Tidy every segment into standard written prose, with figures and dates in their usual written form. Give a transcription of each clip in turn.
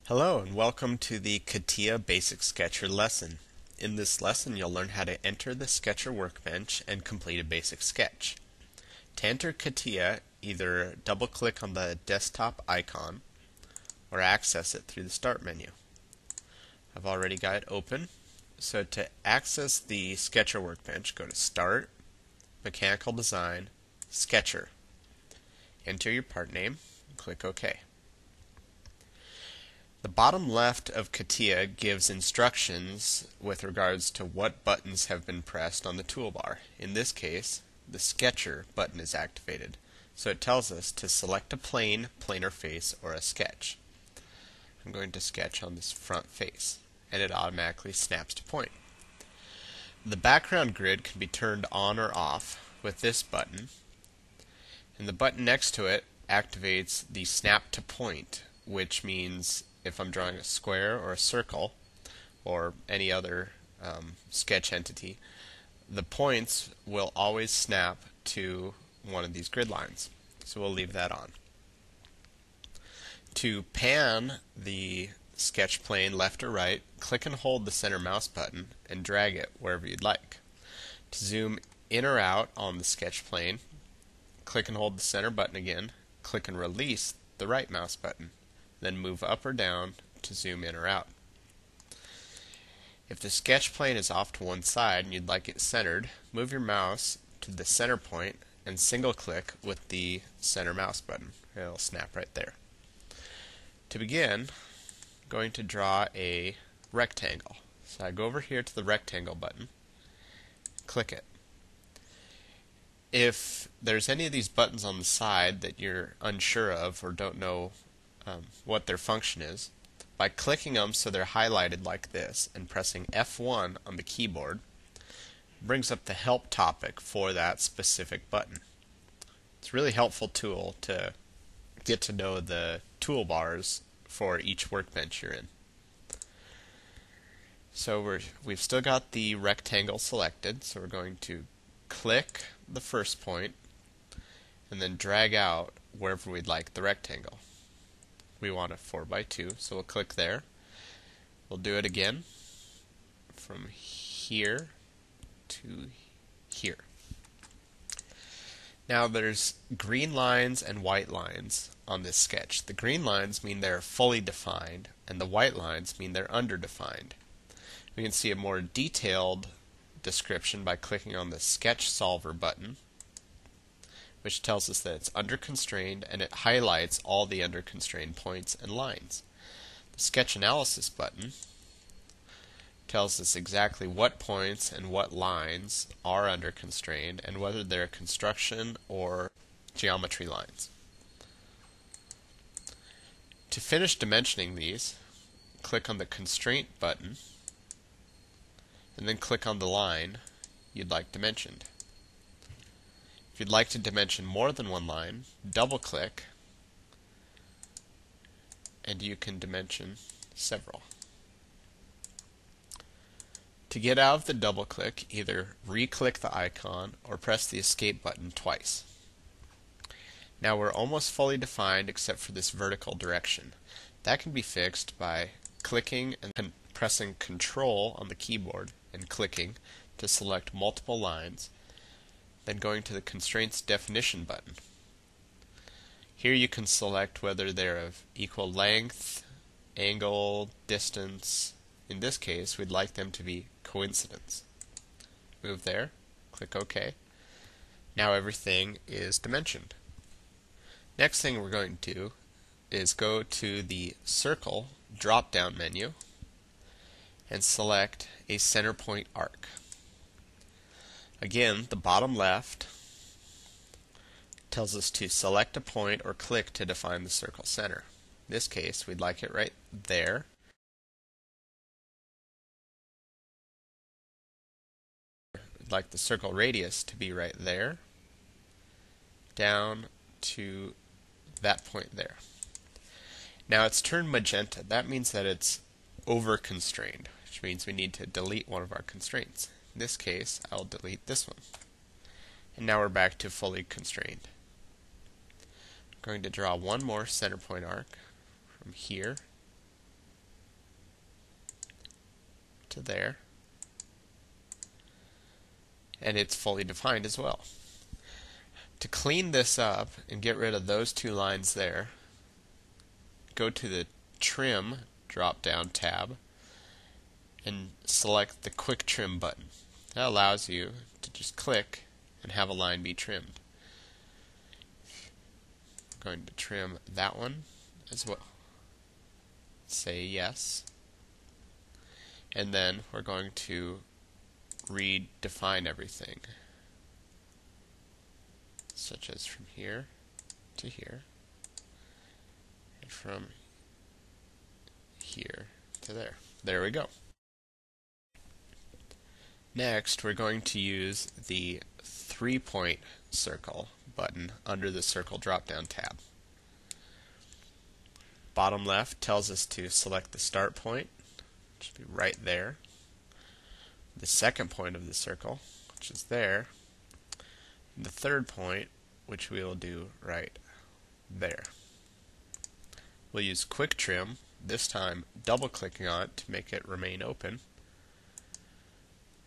Hello and welcome to the CATIA Basic Sketcher lesson. In this lesson you'll learn how to enter the Sketcher workbench and complete a basic sketch. To enter CATIA, either double-click on the desktop icon or access it through the Start menu. I've already got it open, so to access the Sketcher workbench, go to Start, Mechanical Design, Sketcher. Enter your part name and click OK. The bottom left of CATIA gives instructions with regards to what buttons have been pressed on the toolbar. In this case, the Sketcher button is activated, so it tells us to select a plane, planar face, or a sketch. I'm going to sketch on this front face, and it automatically snaps to point. The background grid can be turned on or off with this button, and the button next to it activates the snap to point, which means if I'm drawing a square or a circle or any other sketch entity, the points will always snap to one of these grid lines. So we'll leave that on. To pan the sketch plane left or right, click and hold the center mouse button and drag it wherever you'd like. To zoom in or out on the sketch plane, click and hold the center button again, click and release the right mouse button. Then move up or down to zoom in or out. If the sketch plane is off to one side and you'd like it centered, move your mouse to the center point and single click with the center mouse button. It'll snap right there. To begin, I'm going to draw a rectangle. So I go over here to the rectangle button, click it. If there's any of these buttons on the side that you're unsure of or don't know what their function is, by clicking them so they're highlighted like this and pressing F1 on the keyboard, brings up the help topic for that specific button. It's a really helpful tool to get to know the toolbars for each workbench you're in. So we've still got the rectangle selected, so we're going to click the first point and then drag out wherever we'd like the rectangle. We want a 4x2, so we'll click there. We'll do it again from here to here. Now there's green lines and white lines on this sketch. The green lines mean they're fully defined, and the white lines mean they're underdefined. We can see a more detailed description by clicking on the Sketch Solver button, which tells us that it's under constrained and it highlights all the under constrained points and lines. The Sketch Analysis button tells us exactly what points and what lines are under constrained and whether they're construction or geometry lines. To finish dimensioning these, click on the Constraint button and then click on the line you'd like dimensioned. If you'd like to dimension more than one line, double-click, and you can dimension several. To get out of the double-click, either re-click the icon or press the Escape button twice. Now we're almost fully defined except for this vertical direction. That can be fixed by clicking and pressing Control on the keyboard and clicking to select multiple lines, then going to the Constraints Definition button. Here you can select whether they're of equal length, angle, distance. In this case, we'd like them to be coincidence. Move there, click OK. Now everything is dimensioned. Next thing we're going to do is go to the Circle drop-down menu and select a center point arc. Again, the bottom left tells us to select a point or click to define the circle center. In this case, we'd like it right there. We'd like the circle radius to be right there, down to that point there. Now it's turned magenta. That means that it's over-constrained, which means we need to delete one of our constraints. In this case, I'll delete this one. And now we're back to fully constrained. I'm going to draw one more center point arc from here to there. And it's fully defined as well. To clean this up and get rid of those two lines there, go to the Trim drop-down tab and select the Quick Trim button. That allows you to just click and have a line be trimmed. I'm going to trim that one as well. Say yes. And then we're going to redefine everything, such as from here to here, and from here to there. There we go. Next, we're going to use the 3-point circle button under the Circle drop-down tab. Bottom left tells us to select the start point, which should be right there. The second point of the circle, which is there. And the third point, which we will do right there. We'll use Quick Trim, this time double-clicking on it to make it remain open,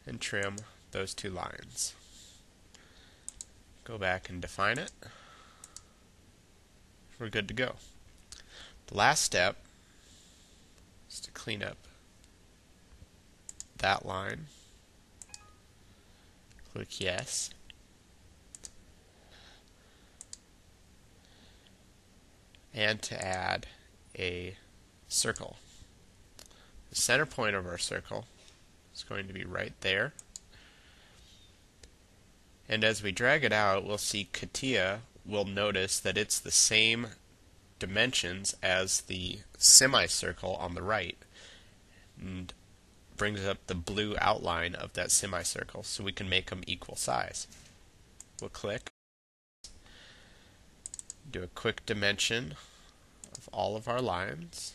and trim those two lines. Go back and define it. We're good to go. The last step is to clean up that line. Click yes. And to add a circle. The center point of our circle is going to be right there. And as we drag it out, we'll see CATIA will notice that it's the same dimensions as the semicircle on the right, and brings up the blue outline of that semicircle, so we can make them equal size. We'll click, do a quick dimension of all of our lines,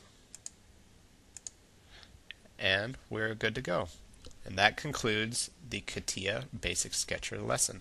and we're good to go. And that concludes the CATIA Basic Sketcher lesson.